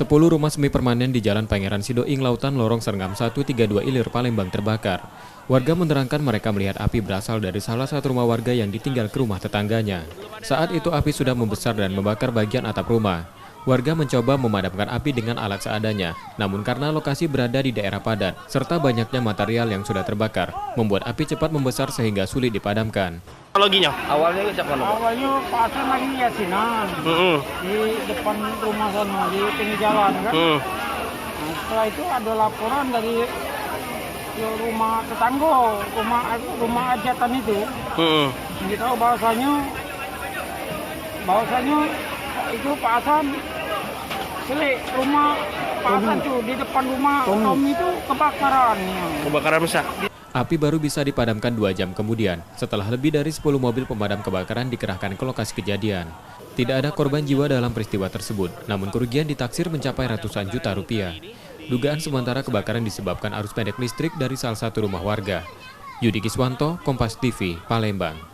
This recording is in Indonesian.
10 rumah semi permanen di Jalan Pangeran Sidoing, Lautan Lorong Serengam 132 Ilir, Palembang terbakar. Warga menerangkan mereka melihat api berasal dari salah satu rumah warga yang ditinggal ke rumah tetangganya. Saat itu api sudah membesar dan membakar bagian atap rumah. Warga mencoba memadamkan api dengan alat seadanya, namun karena lokasi berada di daerah padat, serta banyaknya material yang sudah terbakar, membuat api cepat membesar sehingga sulit dipadamkan. Teknologinya? Awalnya Pak Hasan lagi yasinan di depan rumah sana, di pinggir jalan kan. Nah, setelah itu ada laporan dari rumah tetangga, rumah ajatan itu. Kita tahu bahwasanya itu Pak Hasan selik rumah Pak Hasan tuh di depan rumah Tommy itu kebakaran. Kebakaran besar. Api baru bisa dipadamkan 2 jam kemudian, setelah lebih dari 10 mobil pemadam kebakaran dikerahkan ke lokasi kejadian. Tidak ada korban jiwa dalam peristiwa tersebut, namun kerugian ditaksir mencapai ratusan juta rupiah. Dugaan sementara kebakaran disebabkan arus pendek listrik dari salah satu rumah warga. Yudi Kiswanto, Kompas TV, Palembang.